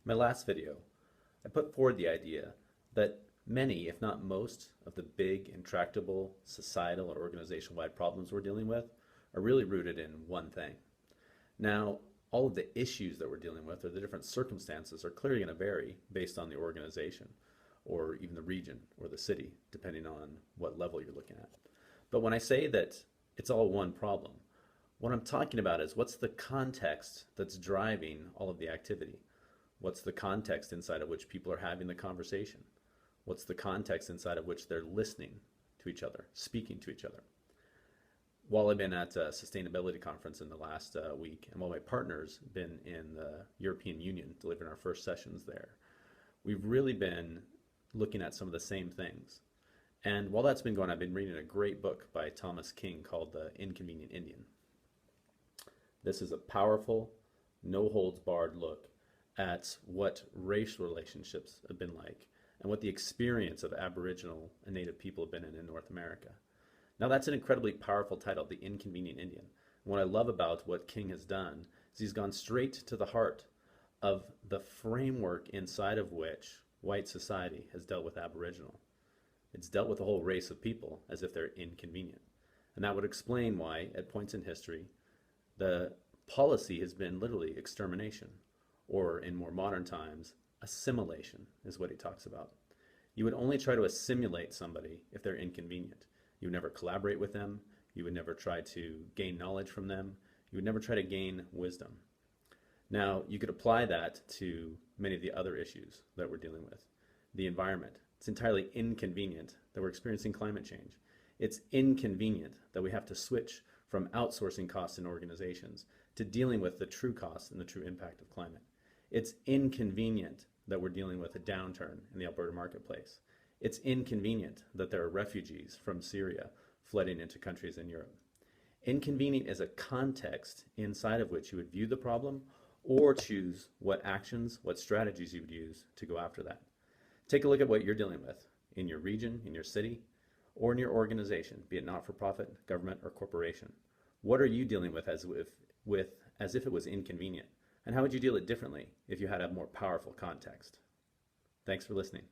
My last video, I put forward the idea that many, if not most, of the big, intractable societal or organization-wide problems we're dealing with are really rooted in one thing. Now, all of the issues that we're dealing with or the different circumstances are clearly going to vary based on the organization or even the region or the city, depending on what level you're looking at. But when I say that it's all one problem, what I'm talking about is what's the context that's driving all of the activity? What's the context inside of which people are having the conversation? What's the context inside of which they're listening to each other, speaking to each other? While I've been at a sustainability conference in the last week, and while my partner's been in the European Union delivering our first sessions there, we've really been looking at some of the same things. And while that's been going, I've been reading a great book by Thomas King called The Inconvenient Indian. This is a powerful, no-holds-barred look at what race relationships have been like and what the experience of Aboriginal and Native people have been in North America. Now that's an incredibly powerful title, The Inconvenient Indian. And what I love about what King has done is he's gone straight to the heart of the framework inside of which white society has dealt with Aboriginal. It's dealt with a whole race of people as if they're inconvenient. And that would explain why, at points in history, the policy has been literally extermination, or in more modern times, assimilation is what he talks about. You would only try to assimilate somebody if they're inconvenient. You would never collaborate with them. You would never try to gain knowledge from them. You would never try to gain wisdom. Now, you could apply that to many of the other issues that we're dealing with. The environment. It's entirely inconvenient that we're experiencing climate change. It's inconvenient that we have to switch from outsourcing costs in organizations to dealing with the true costs and the true impact of climate. It's inconvenient that we're dealing with a downturn in the Alberta marketplace. It's inconvenient that there are refugees from Syria flooding into countries in Europe. Inconvenient is a context inside of which you would view the problem or choose what actions, what strategies you would use to go after that. Take a look at what you're dealing with in your region, in your city, or in your organization, be it not-for-profit, government, or corporation. What are you dealing with as if it was inconvenient? And how would you deal it differently if you had a more powerful context? Thanks for listening.